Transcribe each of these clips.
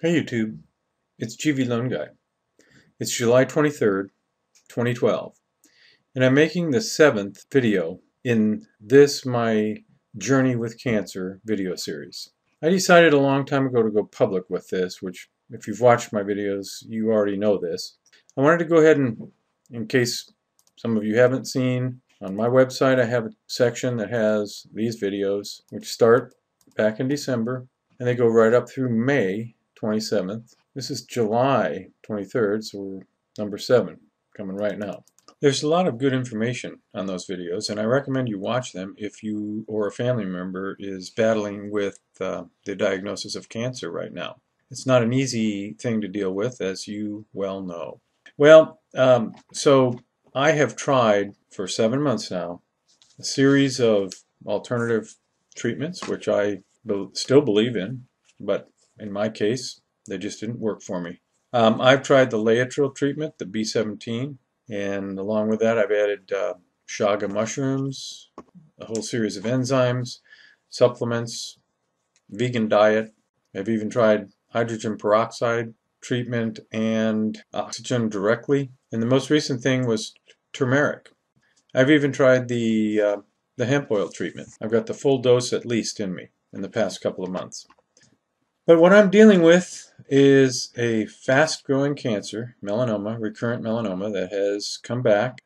Hey YouTube, it's gvloanguy. It's July 23rd, 2012, and I'm making the 7th video in this my Journey with Cancer video series. I decided a long time ago to go public with this, which if you've watched my videos, you already know this. I wanted to go ahead and, in case some of you haven't seen, on my website I have a section that has these videos, which start back in December, and they go right up through May 27th. This is July 23rd, so we're number 7, coming right now. There's a lot of good information on those videos, and I recommend you watch them if you or a family member is battling with the diagnosis of cancer right now. It's not an easy thing to deal with, as you well know. Well, so I have tried for 7 months now a series of alternative treatments, which I still believe in, but in my case, they just didn't work for me. I've tried the Laetrile treatment, the B17, and along with that I've added chaga mushrooms, a whole series of enzymes, supplements, vegan diet. I've even tried hydrogen peroxide treatment and oxygen directly. And the most recent thing was turmeric. I've even tried the hemp oil treatment. I've got the full dose at least in me in the past couple of months. But what I'm dealing with is a fast-growing cancer, melanoma, recurrent melanoma, that has come back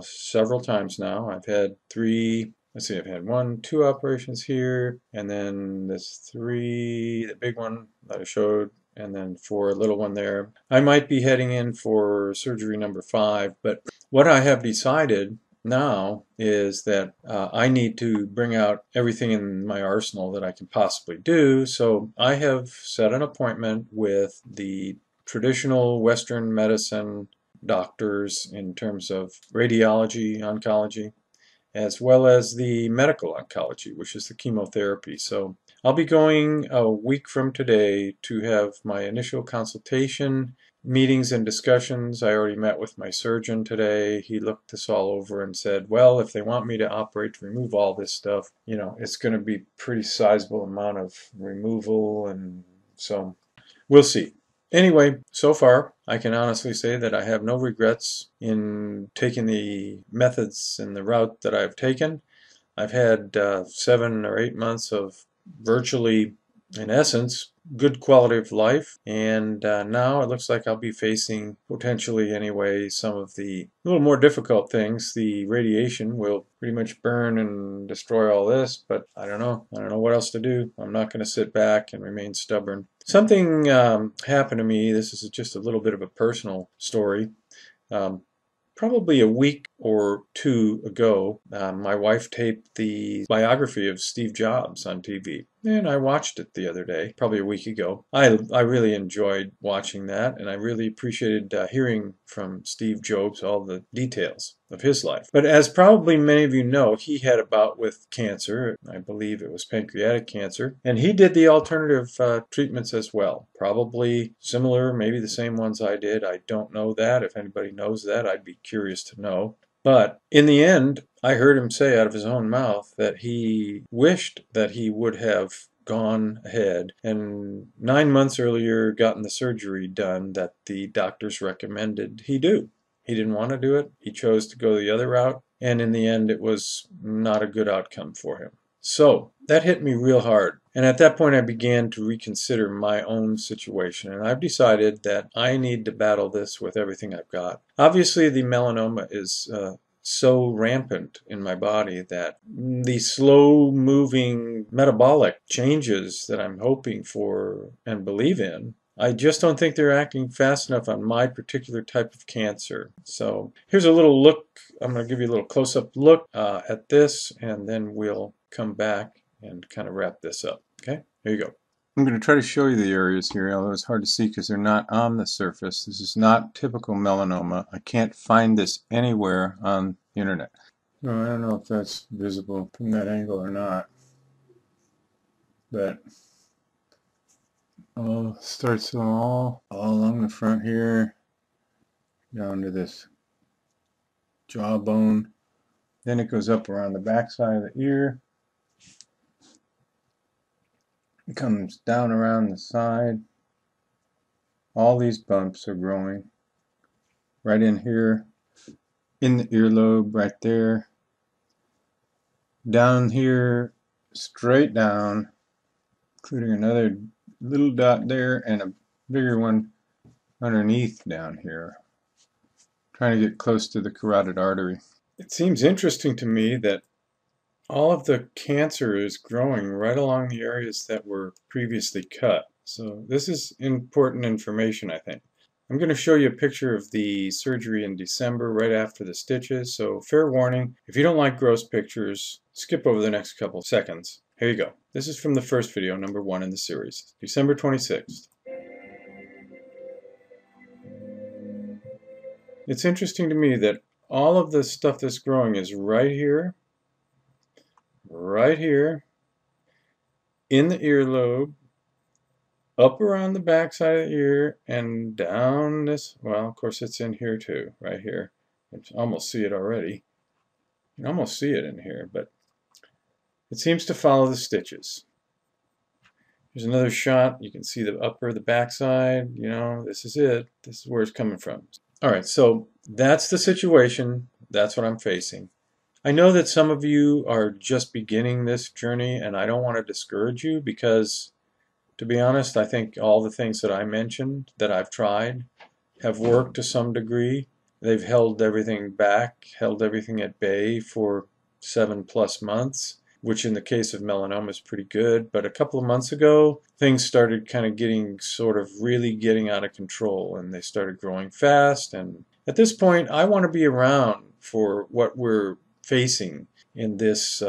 several times now. I've had I've had 1, 2 operations here, and then this 3, the big one that I showed, and then 4, a little one there. I might be heading in for surgery number 5, but what I have decided now is that I need to bring out everything in my arsenal that I can possibly do. So I have set an appointment with the traditional Western medicine doctors in terms of radiology, oncology, as well as the medical oncology, which is the chemotherapy. So I'll be going a week from today to have my initial consultation, meetings and discussions. I already met with my surgeon today. He looked this all over and said, well, if they want me to operate to remove all this stuff, you know, it's going to be pretty sizable amount of removal, and so we'll see. Anyway, so far, I can honestly say that I have no regrets in taking the methods and the route that I've taken. I've had 7 or 8 months of virtually, in essence, good quality of life, and now it looks like I'll be facing, potentially anyway, some of the little more difficult things. The radiation will pretty much burn and destroy all this, but I don't know what else to do. I'm not going to sit back and remain stubborn. Something happened to me. This is just a little bit of a personal story. Probably a week or 2 ago, my wife taped the biography of Steve Jobs on TV, and I watched it the other day, probably a week ago. I really enjoyed watching that, and I really appreciated hearing from Steve Jobs all the details of his life. But as probably many of you know, he had a bout with cancer. I believe it was pancreatic cancer, and he did the alternative treatments as well. Probably similar, maybe the same ones I did. I don't know that. If anybody knows that, I'd be curious to know. But in the end, I heard him say out of his own mouth that he wished that he would have gone ahead and 9 months earlier gotten the surgery done that the doctors recommended he do. He didn't want to do it. He chose to go the other route, and in the end it was not a good outcome for him. So that hit me real hard, and at that point I began to reconsider my own situation, and I've decided that I need to battle this with everything I've got. Obviously the melanoma is so rampant in my body that the slow-moving metabolic changes that I'm hoping for and believe in, I just don't think they're acting fast enough on my particular type of cancer. So here's a little look. I'm going to give you a little close-up look at this, and then we'll come back and kind of wrap this up. Okay, here you go. I'm going to try to show you the areas here, although it's hard to see because they're not on the surface. This is not typical melanoma. I can't find this anywhere on the internet. No, I don't know if that's visible from that angle or not, but starts all along the front here, down to this jawbone. Then it goes up around the back side of the ear. It comes down around the side, All these bumps are growing right in here, in the earlobe, right there, down here, straight down, including another little dot there and a bigger one underneath down here, trying to get close to the carotid artery. It seems interesting to me that all of the cancer is growing right along the areas that were previously cut. So this is important information, I think. I'm going to show you a picture of the surgery in December right after the stitches. So fair warning, if you don't like gross pictures, skip over the next couple seconds. Here you go. This is from the first video, number 1 in the series, December 26th. It's interesting to me that all of the stuff that's growing is right here, in the earlobe, up around the back side of the ear, and down this, well, of course it's in here too, right here. You can almost see it already. You can almost see it in here, but it seems to follow the stitches. Here's another shot. You can see the upper, the back side. You know, this is it. This is where it's coming from. All right, so that's the situation. That's what I'm facing. I know that some of you are just beginning this journey, and I don't want to discourage you because, to be honest, I think all the things that I mentioned that I've tried have worked to some degree. They've held everything back, held everything at bay for 7+ months, which in the case of melanoma is pretty good. But a couple of months ago, things started kind of getting really getting out of control, and they started growing fast. And at this point, I want to be around for what we're facing in this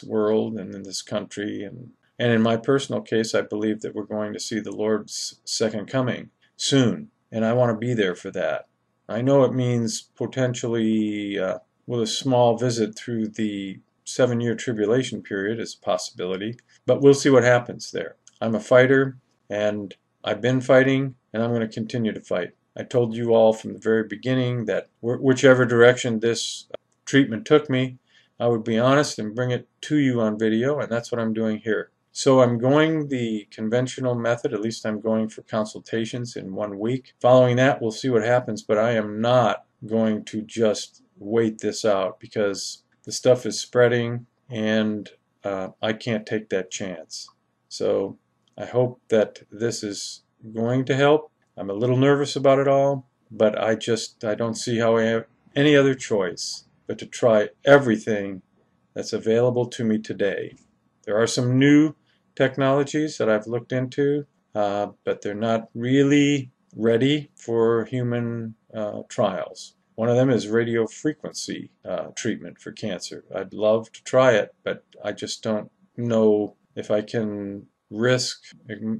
world and in this country. And in my personal case, I believe that we're going to see the Lord's second coming soon, and I want to be there for that. I know it means potentially with a small visit through the 7-year tribulation period is a possibility, but we'll see what happens there. I'm a fighter, and I've been fighting, and I'm going to continue to fight. I told you all from the very beginning that whichever direction this treatment took me, I would be honest and bring it to you on video, and that's what I'm doing here. So I'm going the conventional method, at least I'm going for consultations in 1 week. Following that, we'll see what happens, but I am not going to just wait this out because the stuff is spreading and I can't take that chance. So I hope that this is going to help. I'm a little nervous about it all, but I don't see how I have any other choice but to try everything that's available to me today. There are some new technologies that I've looked into, but they're not really ready for human trials. One of them is radiofrequency treatment for cancer. I'd love to try it, but I just don't know if I can risk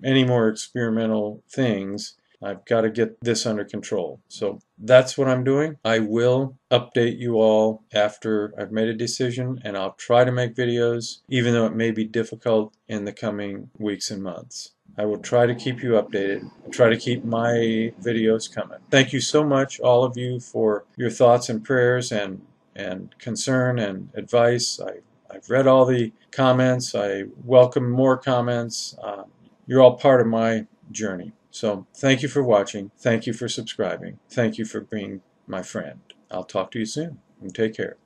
any more experimental things. I've got to get this under control. So that's what I'm doing. I will update you all after I've made a decision, and I'll try to make videos, even though it may be difficult in the coming weeks and months. I will try to keep you updated and try to keep my videos coming. Thank you so much, all of you, for your thoughts and prayers and concern and advice. I've read all the comments. I welcome more comments. You're all part of my journey. So thank you for watching. Thank you for subscribing. Thank you for being my friend. I'll talk to you soon, and take care.